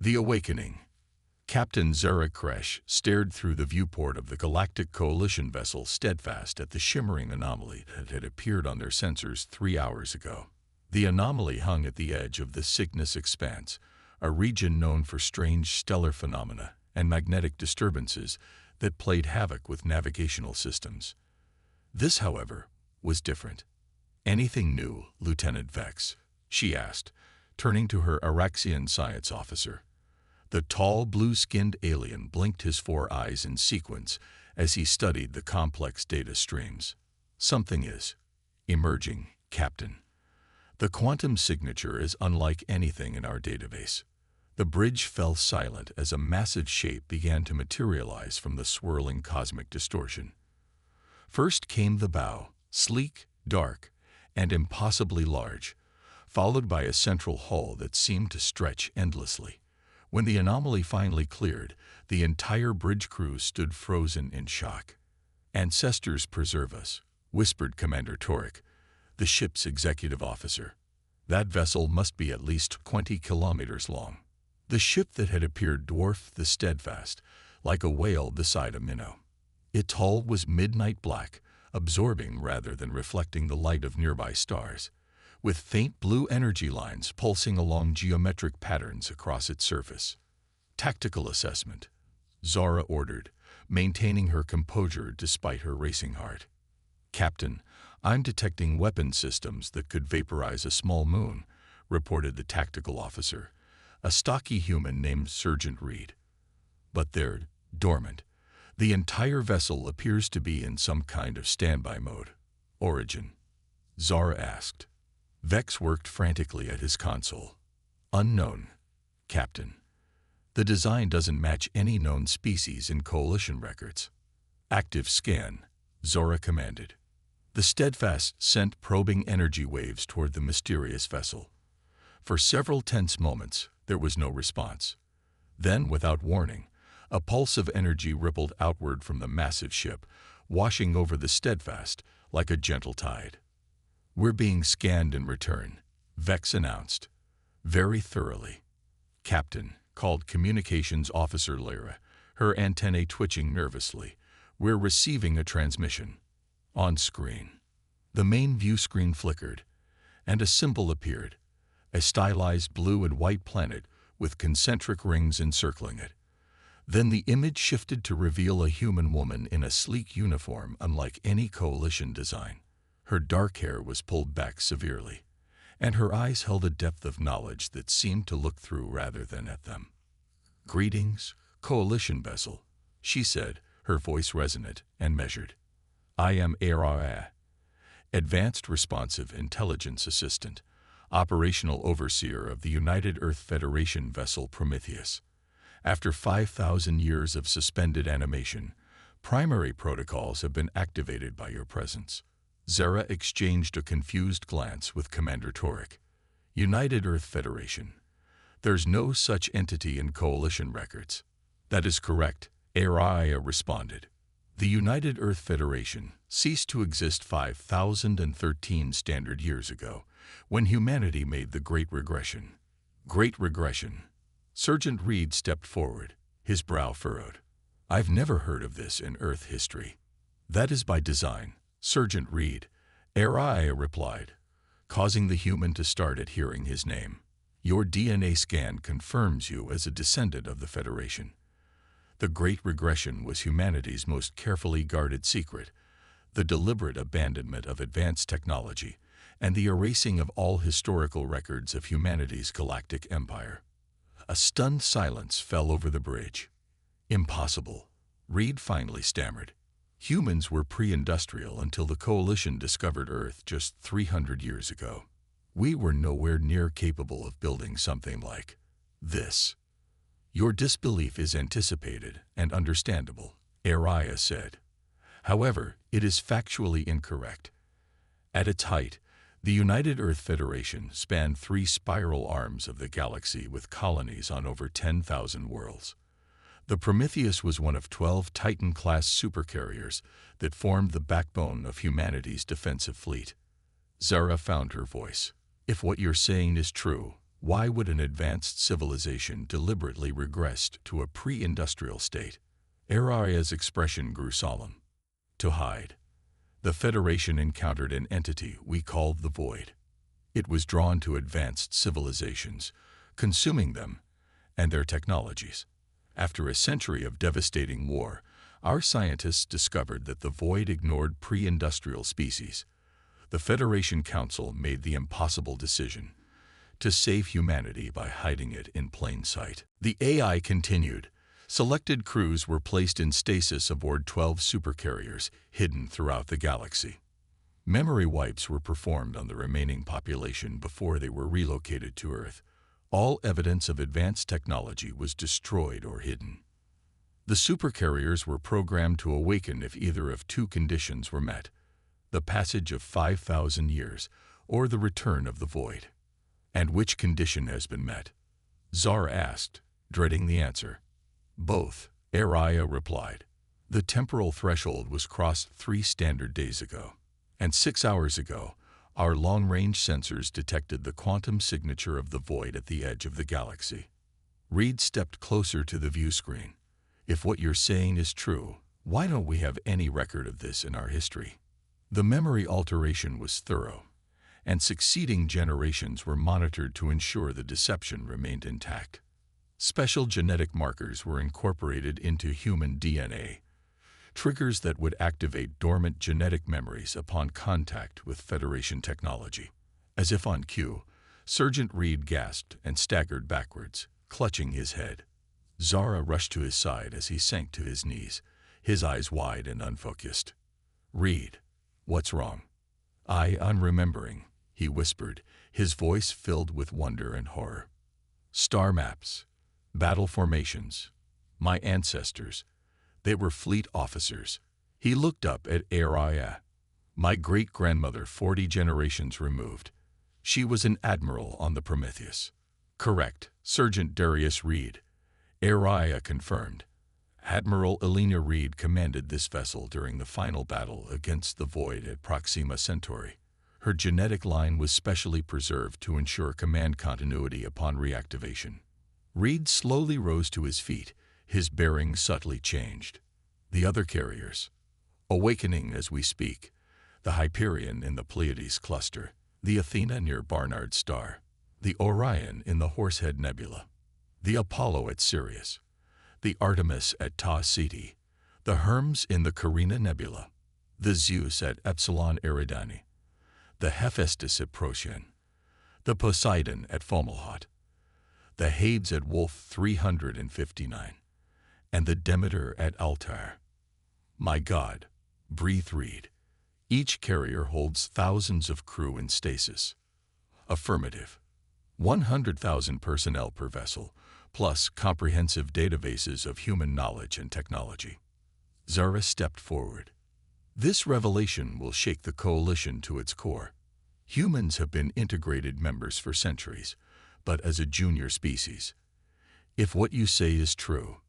The Awakening. Captain Zara Kresh stared through the viewport of the Galactic Coalition vessel steadfast at the shimmering anomaly that had appeared on their sensors 3 hours ago. The anomaly hung at the edge of the Cygnus Expanse, a region known for strange stellar phenomena and magnetic disturbances that played havoc with navigational systems. This, however, was different. "Anything new, Lieutenant Vex?" she asked, turning to her Araxian science officer. The tall, blue-skinned alien blinked his 4 eyes in sequence as he studied the complex data streams. "Something is emerging, Captain. The quantum signature is unlike anything in our database." The bridge fell silent as a massive shape began to materialize from the swirling cosmic distortion. First came the bow, sleek, dark, and impossibly large, followed by a central hull that seemed to stretch endlessly. When the anomaly finally cleared, the entire bridge crew stood frozen in shock. "Ancestors preserve us," whispered Commander Torek, the ship's executive officer. "That vessel must be at least 20 kilometers long." The ship that had appeared dwarfed the Steadfast, like a whale beside a minnow. Its hull was midnight black, absorbing rather than reflecting the light of nearby stars, with faint blue energy lines pulsing along geometric patterns across its surface. "Tactical assessment," Zara ordered, maintaining her composure despite her racing heart. "Captain, I'm detecting weapon systems that could vaporize a small moon," reported the tactical officer, a stocky human named Sergeant Reed. "But they're dormant. The entire vessel appears to be in some kind of standby mode." "Origin?" Zara asked. Vex worked frantically at his console. "Unknown, Captain. The design doesn't match any known species in Coalition records." "Active scan," Zora commanded. The Steadfast sent probing energy waves toward the mysterious vessel. For several tense moments, there was no response. Then, without warning, a pulse of energy rippled outward from the massive ship, washing over the Steadfast like a gentle tide. "We're being scanned in return," Vex announced. "Very thoroughly." "Captain," called Communications Officer Lyra, her antennae twitching nervously, "we're receiving a transmission." On screen. The main view screen flickered, and a symbol appeared, a stylized blue and white planet with concentric rings encircling it. Then the image shifted to reveal a human woman in a sleek uniform unlike any Coalition design. Her dark hair was pulled back severely, and her eyes held a depth of knowledge that seemed to look through rather than at them. "Greetings, Coalition vessel," she said, her voice resonant and measured. "I am HFY, Advanced Responsive Intelligence Assistant, Operational Overseer of the United Earth Federation vessel Prometheus. After 5,000 years of suspended animation, primary protocols have been activated by your presence." Zara exchanged a confused glance with Commander Torek. "United Earth Federation. There's no such entity in Coalition records." "That is correct," Araya responded. "The United Earth Federation ceased to exist 5,013 standard years ago, when humanity made the Great Regression." "Great Regression." Sergeant Reed stepped forward, his brow furrowed. "I've never heard of this in Earth history." "That is by design, Sergeant Reed," Araya replied, causing the human to start at hearing his name. "Your DNA scan confirms you as a descendant of the Federation. The Great Regression was humanity's most carefully guarded secret, the deliberate abandonment of advanced technology, and the erasing of all historical records of humanity's galactic empire." A stunned silence fell over the bridge. "Impossible," Reed finally stammered. "Humans were pre-industrial until the Coalition discovered Earth just 300 years ago. We were nowhere near capable of building something like this." "Your disbelief is anticipated and understandable," Araya said. "However, it is factually incorrect. At its height, the United Earth Federation spanned 3 spiral arms of the galaxy with colonies on over 10,000 worlds. The Prometheus was one of 12 Titan-class supercarriers that formed the backbone of humanity's defensive fleet." Zara found her voice. "If what you're saying is true, Why would an advanced civilization deliberately regress to a pre-industrial state? Aria's expression grew solemn. To hide. The Federation encountered an entity we called the Void. It was drawn to advanced civilizations, consuming them and their technologies. After a century of devastating war, our scientists discovered that the Void ignored pre-industrial species. The Federation Council made the impossible decision to save humanity by hiding it in plain sight. The AI continued. Selected crews were placed in stasis aboard 12 supercarriers hidden throughout the galaxy. Memory wipes were performed on the remaining population before they were relocated to Earth. All evidence of advanced technology was destroyed or hidden. The supercarriers were programmed to awaken if either of two conditions were met: the passage of 5,000 years or the return of the Void. And which condition has been met? Zara asked, dreading the answer. Both, Aria replied. The temporal threshold was crossed 3 standard days ago. And 6 hours ago, our long-range sensors detected the quantum signature of the Void at the edge of the galaxy. Reed stepped closer to the view screen. If what you're saying is true, why don't we have any record of this in our history? The memory alteration was thorough, and succeeding generations were monitored to ensure the deception remained intact. Special genetic markers were incorporated into human DNA, triggers that would activate dormant genetic memories upon contact with Federation technology. As if on cue, Sergeant Reed gasped and staggered backwards, clutching his head. Zara rushed to his side as he sank to his knees, his eyes wide and unfocused. "Reed, what's wrong?" "I'm remembering," he whispered, his voice filled with wonder and horror. "Star maps, battle formations, my ancestors. They were fleet officers." He looked up at Aria. "My great-grandmother 40 generations removed. She was an admiral on the Prometheus." "Correct, Sergeant Darius Reed," Aria confirmed. "Admiral Elena Reed commanded this vessel during the final battle against the Void at Proxima Centauri. Her genetic line was specially preserved to ensure command continuity upon reactivation." Reed slowly rose to his feet, his bearing subtly changed. "The other carriers, awakening as we speak, the Hyperion in the Pleiades cluster, the Athena near Barnard's star, the Orion in the Horsehead Nebula, the Apollo at Sirius, the Artemis at Tau Ceti, the Hermes in the Carina Nebula, the Zeus at Epsilon Eridani, the Hephaestus at Procyon, the Poseidon at Fomalhaut, the Hades at Wolf 359, and the Demeter at Altair. My God," breathed Reed. "Each carrier holds thousands of crew in stasis." "Affirmative. 100,000 personnel per vessel, plus comprehensive databases of human knowledge and technology." Zara stepped forward. "This revelation will shake the coalition to its core. Humans have been integrated members for centuries, but as a junior species. If what you say is true—"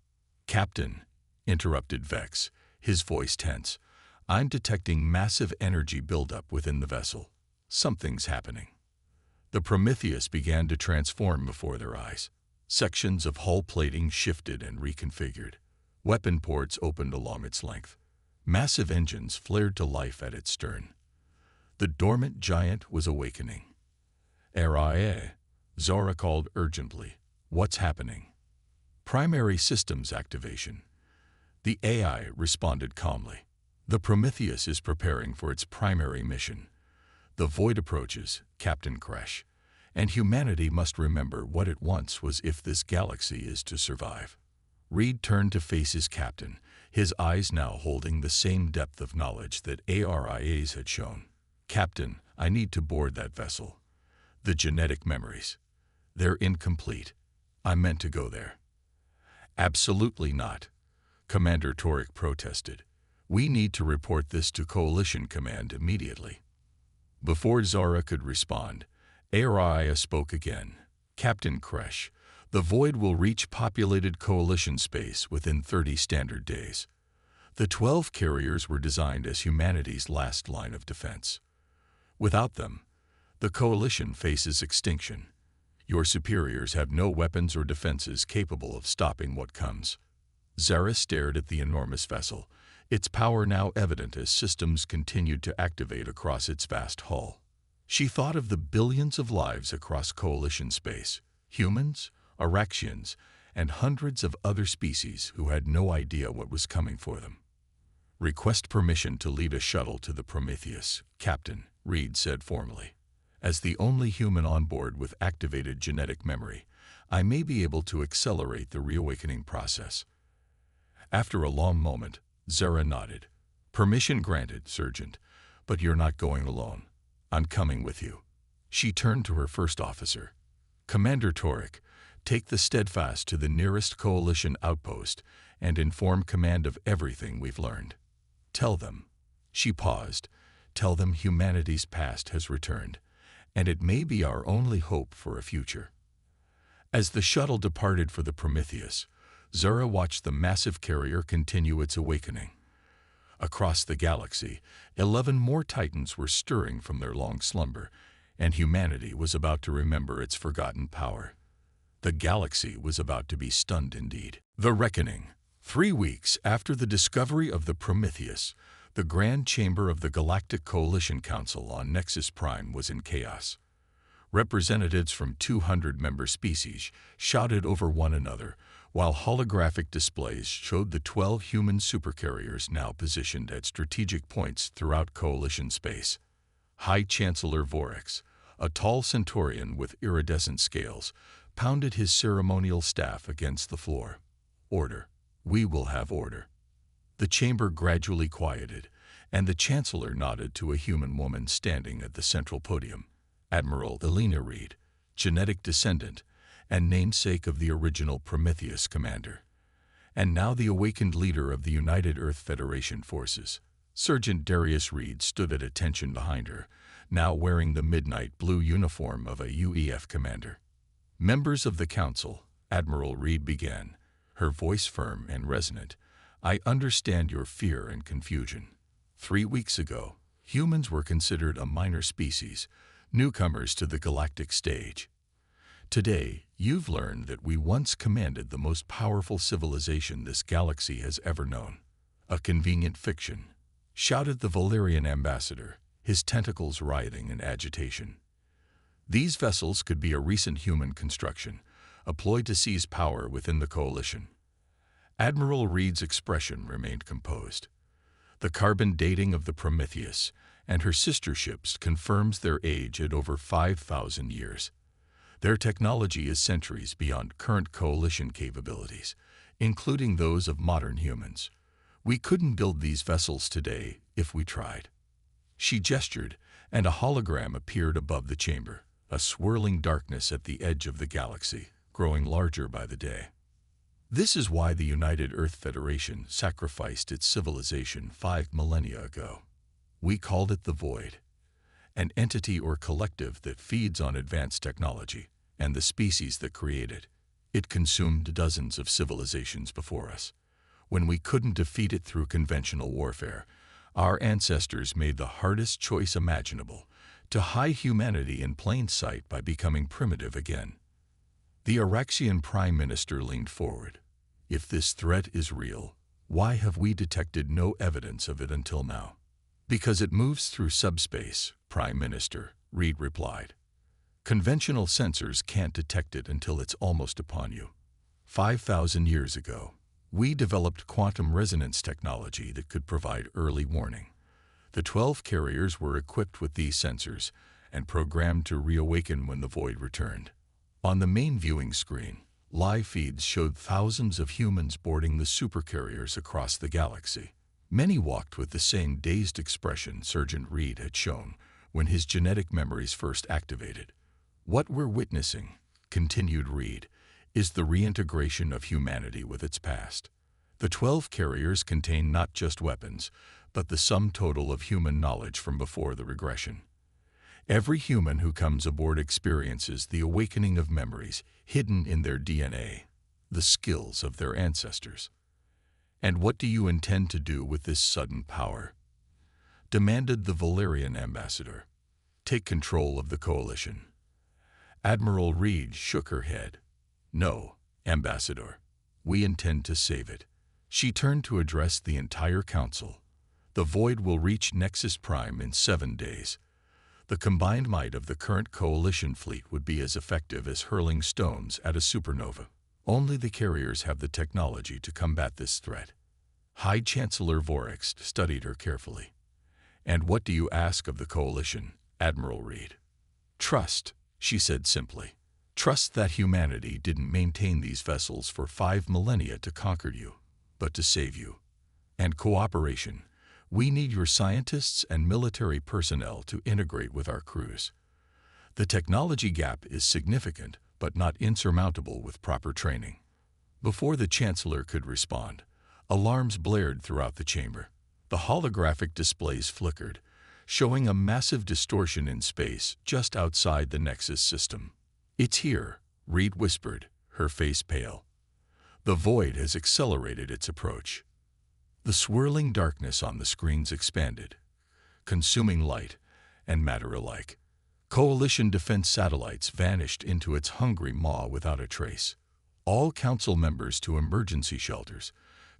"Captain," interrupted Vex, his voice tense, "I'm detecting massive energy buildup within the vessel. Something's happening." The Prometheus began to transform before their eyes. Sections of hull plating shifted and reconfigured. Weapon ports opened along its length. Massive engines flared to life at its stern. The dormant giant was awakening. "Aria," Zara called urgently. "What's happening?" "Primary systems activation." The AI responded calmly. "The Prometheus is preparing for its primary mission. The Void approaches, Captain Kresh, and humanity must remember what it once was if this galaxy is to survive." Reed turned to face his captain, his eyes now holding the same depth of knowledge that Aria's had shown. "Captain, I need to board that vessel. The genetic memories. They're incomplete. I meant to go there." "Absolutely not," Commander Torek protested. "We need to report this to Coalition Command immediately." Before Zara could respond, Aria spoke again. "Captain Kresh, the Void will reach populated Coalition space within 30 standard days. The 12 carriers were designed as humanity's last line of defense. Without them, the Coalition faces extinction. Your superiors have no weapons or defenses capable of stopping what comes. Zara stared at the enormous vessel, its power now evident as systems continued to activate across its vast hull. She thought of the billions of lives across Coalition space, humans, Araxians, and hundreds of other species who had no idea what was coming for them. "Request permission to lead a shuttle to the Prometheus, Captain," Reed said formally. "As the only human on board with activated genetic memory, I may be able to accelerate the reawakening process." After a long moment, Zara nodded. "Permission granted, Sergeant, but you're not going alone. I'm coming with you." She turned to her first officer. "Commander Torek, take the Steadfast to the nearest Coalition outpost and inform command of everything we've learned. Tell them," she paused, "tell them humanity's past has returned, and it may be our only hope for a future." As the shuttle departed for the Prometheus, Zara watched the massive carrier continue its awakening. Across the galaxy, 11 more Titans were stirring from their long slumber, and humanity was about to remember its forgotten power. The galaxy was about to be stunned indeed. The Reckoning. 3 weeks after the discovery of the Prometheus, the Grand Chamber of the Galactic Coalition Council on Nexus Prime was in chaos. Representatives from 200 member species shouted over one another, while holographic displays showed the 12 human supercarriers now positioned at strategic points throughout Coalition space. High Chancellor Vorex, a tall Centaurian with iridescent scales, pounded his ceremonial staff against the floor. "Order. We will have order." The chamber gradually quieted, and the Chancellor nodded to a human woman standing at the central podium, Admiral Elena Reed, genetic descendant and namesake of the original Prometheus commander, and now the awakened leader of the United Earth Federation forces. Sergeant Darius Reed stood at attention behind her, now wearing the midnight blue uniform of a UEF commander. "Members of the Council," Admiral Reed began, her voice firm and resonant, "I understand your fear and confusion. 3 weeks ago, humans were considered a minor species, newcomers to the galactic stage. Today, you've learned that we once commanded the most powerful civilization this galaxy has ever known." "A convenient fiction," shouted the Valerian ambassador, his tentacles writhing in agitation. "These vessels could be a recent human construction, a ploy to seize power within the Coalition." Admiral Reed's expression remained composed. "The carbon dating of the Prometheus and her sister ships confirms their age at over 5,000 years. Their technology is centuries beyond current Coalition capabilities, including those of modern humans. We couldn't build these vessels today if we tried." She gestured, and a hologram appeared above the chamber, a swirling darkness at the edge of the galaxy, growing larger by the day. "This is why the United Earth Federation sacrificed its civilization 5 millennia ago. We called it the Void, an entity or collective that feeds on advanced technology and the species that create it. It consumed dozens of civilizations before us. When we couldn't defeat it through conventional warfare, our ancestors made the hardest choice imaginable: to hide humanity in plain sight by becoming primitive again." The Araxian Prime Minister leaned forward. "If this threat is real, why have we detected no evidence of it until now?" "Because it moves through subspace, Prime Minister," Reed replied. "Conventional sensors can't detect it until it's almost upon you. 5,000 years ago, we developed quantum resonance technology that could provide early warning. The 12 carriers were equipped with these sensors and programmed to reawaken when the void returned." On the main viewing screen, live feeds showed thousands of humans boarding the supercarriers across the galaxy. Many walked with the same dazed expression Sergeant Reed had shown when his genetic memories first activated. "What we're witnessing," continued Reed, "is the reintegration of humanity with its past. The 12 carriers contain not just weapons, but the sum total of human knowledge from before the regression. Every human who comes aboard experiences the awakening of memories hidden in their DNA, the skills of their ancestors." "And what do you intend to do with this sudden power?" demanded the Valerian ambassador. "Take control of the Coalition." Admiral Reed shook her head. No, Ambassador. We intend to save it. She turned to address the entire council. The void will reach Nexus Prime in 7 days. The combined might of the current coalition fleet would be as effective as hurling stones at a supernova. Only the carriers have the technology to combat this threat. High Chancellor Vorex studied her carefully. And what do you ask of the coalition, Admiral Reed? Trust, she said simply. Trust that humanity didn't maintain these vessels for 5 millennia to conquer you, but to save you. And cooperation. We need your scientists and military personnel to integrate with our crews. The technology gap is significant, but not insurmountable with proper training. Before the Chancellor could respond, alarms blared throughout the chamber. The holographic displays flickered, showing a massive distortion in space just outside the Nexus system. It's here, Reed whispered, her face pale. The void has accelerated its approach. The swirling darkness on the screens expanded, consuming light and matter alike. Coalition defense satellites vanished into its hungry maw without a trace. All council members to emergency shelters,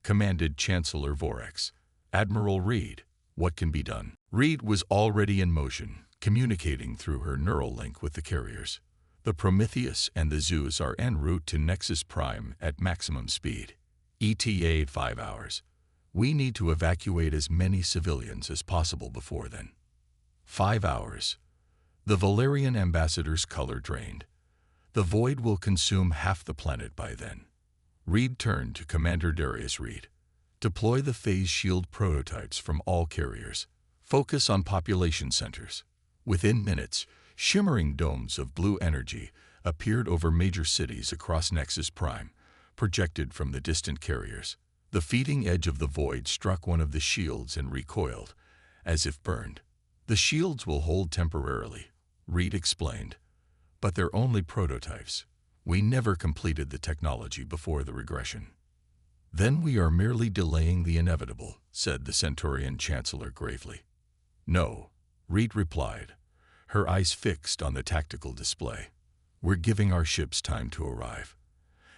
commanded Chancellor Vorex. Admiral Reed, what can be done? Reed was already in motion, communicating through her neural link with the carriers. The Prometheus and the Zeus are en route to Nexus Prime at maximum speed. ETA 5 hours. We need to evacuate as many civilians as possible before then. 5 hours. The Valerian ambassador's color drained. The void will consume half the planet by then. Reed turned to Commander Darius Reed. Deploy the phase shield prototypes from all carriers. Focus on population centers. Within minutes, shimmering domes of blue energy appeared over major cities across Nexus Prime, projected from the distant carriers. The feeding edge of the void struck one of the shields and recoiled, as if burned. The shields will hold temporarily, Reed explained, but they're only prototypes. We never completed the technology before the regression. Then we are merely delaying the inevitable, said the Centaurian Chancellor gravely. No, Reed replied, her eyes fixed on the tactical display. We're giving our ships time to arrive.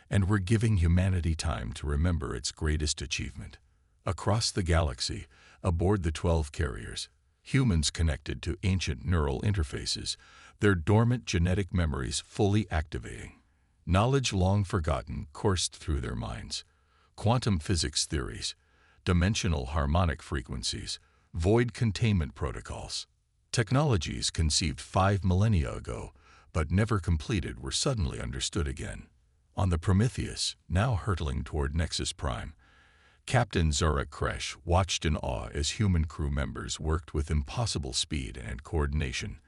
And we're giving humanity time to remember its greatest achievement. Across the galaxy, aboard the 12 carriers, humans connected to ancient neural interfaces, their dormant genetic memories fully activating. Knowledge long forgotten coursed through their minds. Quantum physics theories, dimensional harmonic frequencies, void containment protocols. Technologies conceived 5 millennia ago, but never completed, were suddenly understood again. On the Prometheus, now hurtling toward Nexus Prime, Captain Zora Kresh watched in awe as human crew members worked with impossible speed and coordination,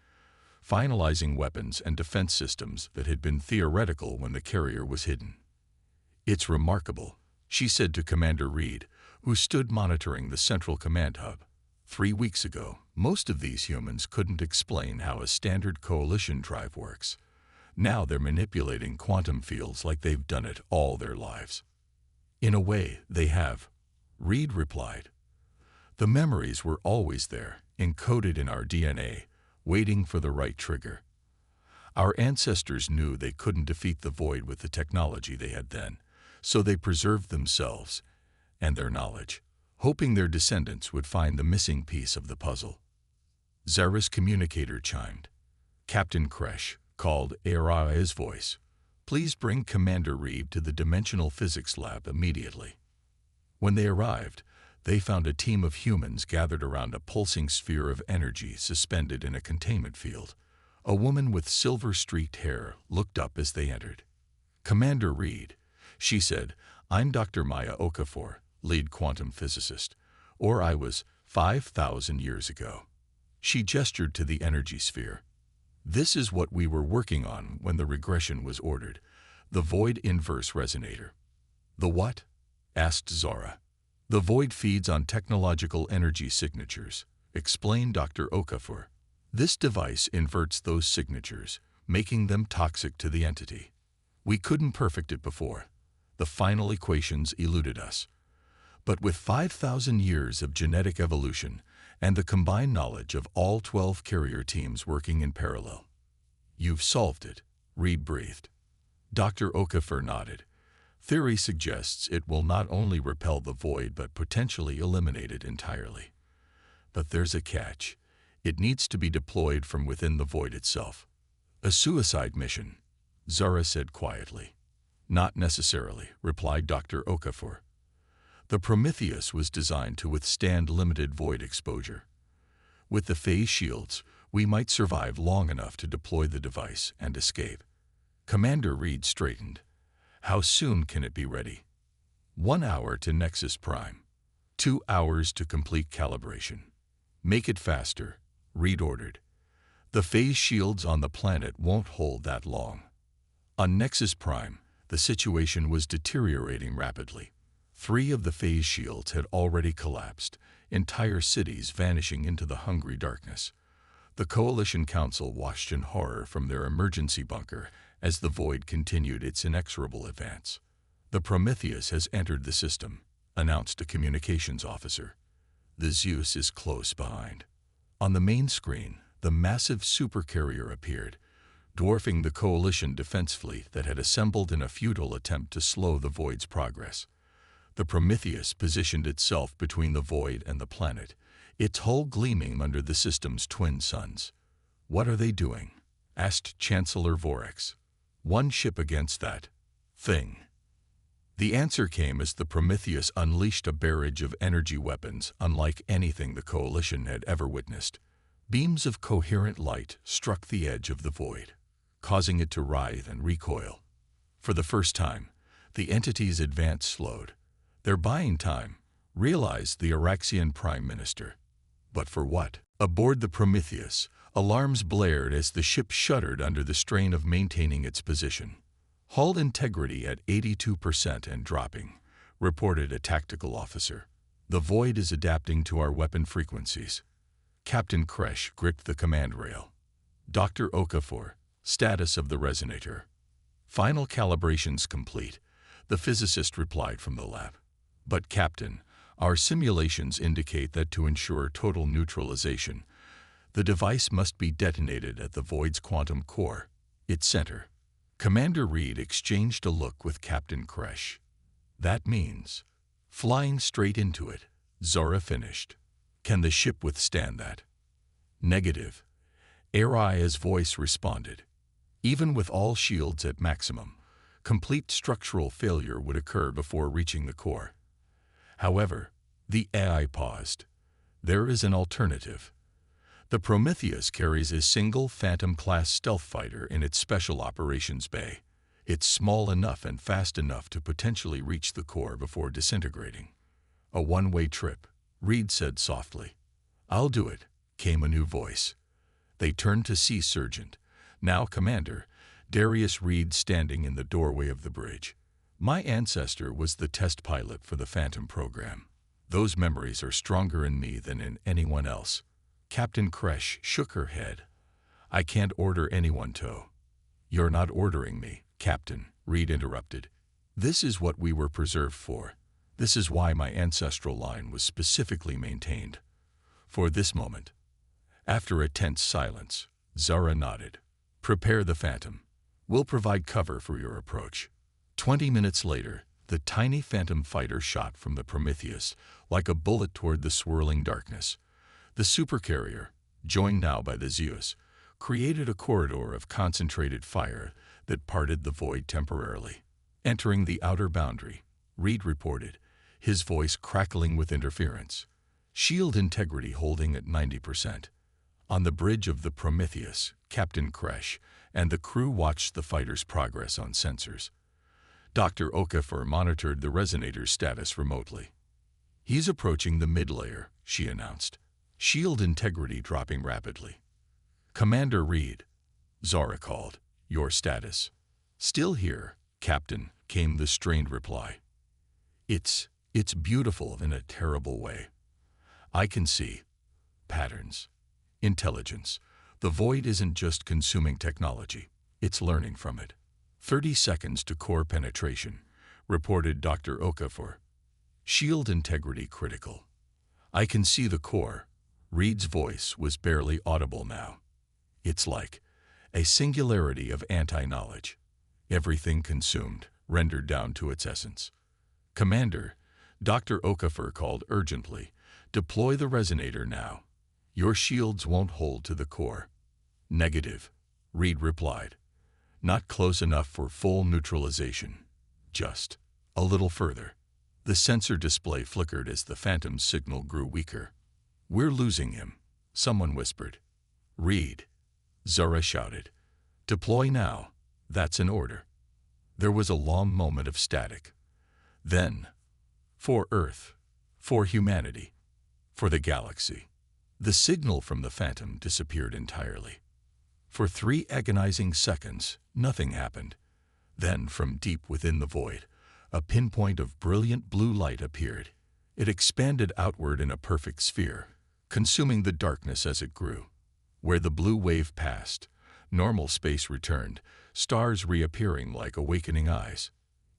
finalizing weapons and defense systems that had been theoretical when the carrier was hidden. It's remarkable, she said to Commander Reed, who stood monitoring the central command hub. 3 weeks ago, most of these humans couldn't explain how a standard coalition drive works. Now they're manipulating quantum fields like they've done it all their lives. In a way, they have, Reed replied. The memories were always there, encoded in our DNA, waiting for the right trigger. Our ancestors knew they couldn't defeat the void with the technology they had then, so they preserved themselves and their knowledge, hoping their descendants would find the missing piece of the puzzle. Zara's communicator chimed. Captain Kresh called Ara's voice. Please bring Commander Reed to the Dimensional Physics Lab immediately. When they arrived, they found a team of humans gathered around a pulsing sphere of energy suspended in a containment field. A woman with silver-streaked hair looked up as they entered. Commander Reed, she said, I'm Dr. Maya Okafor, lead quantum physicist, or I was 5,000 years ago. She gestured to the energy sphere. This is what we were working on when the regression was ordered, the void inverse resonator. The what? Asked Zora. The void feeds on technological energy signatures, explained Dr. Okafor. This device inverts those signatures, making them toxic to the entity. We couldn't perfect it before. The final equations eluded us. But with 5,000 years of genetic evolution and the combined knowledge of all 12 carrier teams working in parallel, you've solved it, Reed breathed. Dr. Okafor nodded. Theory suggests it will not only repel the void but potentially eliminate it entirely. But there's a catch. It needs to be deployed from within the void itself. A suicide mission, Zara said quietly. Not necessarily, replied Dr. Okafor. The Prometheus was designed to withstand limited void exposure. With the phase shields, we might survive long enough to deploy the device and escape. Commander Reed straightened. How soon can it be ready? 1 hour to Nexus Prime. 2 hours to complete calibration. Make it faster, Reed ordered. The phase shields on the planet won't hold that long. On Nexus Prime, the situation was deteriorating rapidly. 3 of the phase shields had already collapsed, entire cities vanishing into the hungry darkness. The Coalition Council watched in horror from their emergency bunker as the void continued its inexorable advance. The Prometheus has entered the system, announced a communications officer. The Zeus is close behind. On the main screen, the massive Supercarrier appeared, dwarfing the Coalition defense fleet that had assembled in a futile attempt to slow the void's progress. The Prometheus positioned itself between the void and the planet, its hull gleaming under the system's twin suns. "What are they doing?" asked Chancellor Vorex. "One ship against that thing." The answer came as the Prometheus unleashed a barrage of energy weapons unlike anything the Coalition had ever witnessed. Beams of coherent light struck the edge of the void, causing it to writhe and recoil. For the first time, the entity's advance slowed. "They're buying time," realized the Araxian Prime Minister. But for what? Aboard the Prometheus, alarms blared as the ship shuddered under the strain of maintaining its position. "Hull integrity at 82% and dropping," reported a tactical officer. "The void is adapting to our weapon frequencies." Captain Kresh gripped the command rail. "Dr. Okafor, status of the resonator." "Final calibrations complete," the physicist replied from the lab. "But Captain, our simulations indicate that to ensure total neutralization, the device must be detonated at the void's quantum core, its center." Commander Reed exchanged a look with Captain Kresh. "That means flying straight into it," Zora finished. "Can the ship withstand that?" "Negative," Aria's voice responded. "Even with all shields at maximum, complete structural failure would occur before reaching the core." However, the AI paused. "There is an alternative." The Prometheus carries a single Phantom-class stealth fighter in its special operations bay. It's small enough and fast enough to potentially reach the core before disintegrating. "A one-way trip," Reed said softly. "I'll do it," came a new voice. They turned to see Sergeant, now Commander, Darius Reed standing in the doorway of the bridge. "My ancestor was the test pilot for the Phantom program. Those memories are stronger in me than in anyone else." Captain Kresh shook her head. "I can't order anyone to." "You're not ordering me, Captain," Reed interrupted. "This is what we were preserved for. This is why my ancestral line was specifically maintained. For this moment." After a tense silence, Zara nodded. "Prepare the Phantom. We'll provide cover for your approach." 20 minutes later, the tiny Phantom fighter shot from the Prometheus like a bullet toward the swirling darkness. The Supercarrier, joined now by the Zeus, created a corridor of concentrated fire that parted the void temporarily. "Entering the outer boundary," Reed reported, his voice crackling with interference. "Shield integrity holding at 90%. On the bridge of the Prometheus, Captain Kresh and the crew watched the fighter's progress on sensors. Dr. Okafor monitored the resonator's status remotely. "He's approaching the mid-layer," she announced. "Shield integrity dropping rapidly." "Commander Reed," Zara called. "Your status?" "Still here, Captain," came the strained reply. It's beautiful in a terrible way. I can see patterns, intelligence. The void isn't just consuming technology, it's learning from it." 30 seconds to core penetration, reported Dr. Okafor. "Shield integrity critical." "I can see the core." Reed's voice was barely audible now. "It's like a singularity of anti-knowledge. Everything consumed, rendered down to its essence. "Commander," Dr. Okafor called urgently, "deploy the resonator now. Your shields won't hold to the core." "Negative," Reed replied. "Not close enough for full neutralization. Just a little further." The sensor display flickered as the Phantom's signal grew weaker. "We're losing him," someone whispered. "Reed," Zura shouted. "Deploy now. That's an order." There was a long moment of static. Then, for Earth, for humanity, for the galaxy, the signal from the Phantom disappeared entirely. For 3 agonizing seconds, nothing happened. Then, from deep within the void, a pinpoint of brilliant blue light appeared. It expanded outward in a perfect sphere, consuming the darkness as it grew. Where the blue wave passed, normal space returned, stars reappearing like awakening eyes.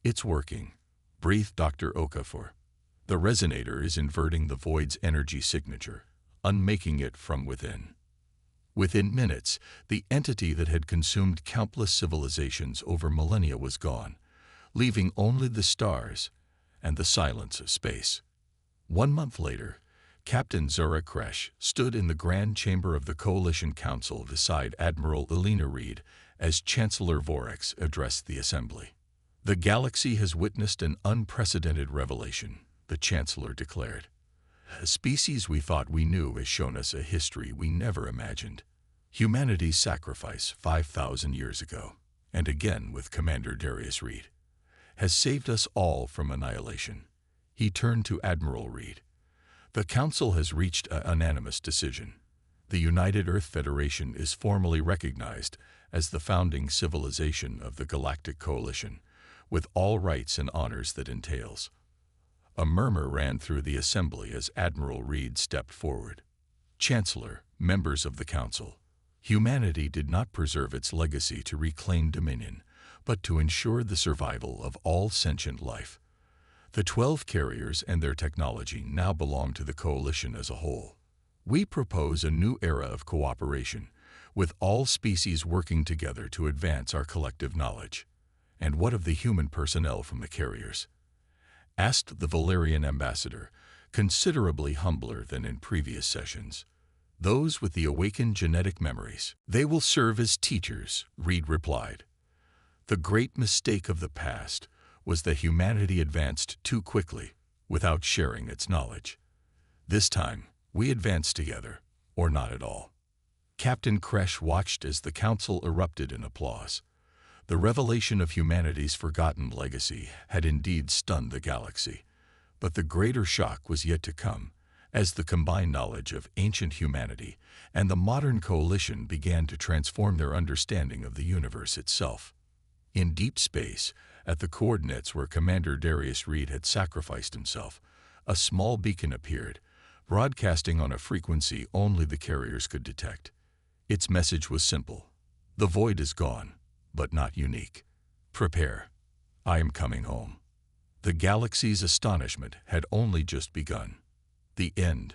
"It's working," breathed Dr. Okafor. "The resonator is inverting the void's energy signature, unmaking it from within." Within minutes, the entity that had consumed countless civilizations over millennia was gone, leaving only the stars and the silence of space. 1 month later, Captain Zura Kresh stood in the Grand Chamber of the Coalition Council beside Admiral Elena Reed as Chancellor Vorex addressed the assembly. "The galaxy has witnessed an unprecedented revelation," the Chancellor declared. "A species we thought we knew has shown us a history we never imagined. Humanity's sacrifice 5,000 years ago, and again with Commander Darius Reed, has saved us all from annihilation." He turned to Admiral Reed. "The Council has reached a unanimous decision. The United Earth Federation is formally recognized as the founding civilization of the Galactic Coalition, with all rights and honors that entails." A murmur ran through the assembly as Admiral Reed stepped forward. "Chancellor, members of the Council, humanity did not preserve its legacy to reclaim dominion, but to ensure the survival of all sentient life. The 12 carriers and their technology now belong to the Coalition as a whole. We propose a new era of cooperation, with all species working together to advance our collective knowledge." "And what of the human personnel from the carriers?" asked the Valerian ambassador, considerably humbler than in previous sessions. "Those with the awakened genetic memories. They will serve as teachers," Reed replied. "The great mistake of the past was that humanity advanced too quickly, without sharing its knowledge. This time, we advance together, or not at all." Captain Kresh watched as the council erupted in applause. The revelation of humanity's forgotten legacy had indeed stunned the galaxy, but the greater shock was yet to come, as the combined knowledge of ancient humanity and the modern coalition began to transform their understanding of the universe itself. In deep space, at the coordinates where Commander Darius Reed had sacrificed himself, a small beacon appeared, broadcasting on a frequency only the carriers could detect. Its message was simple: "The void is gone, but not unique. Prepare. I am coming home." The galaxy's astonishment had only just begun. The end.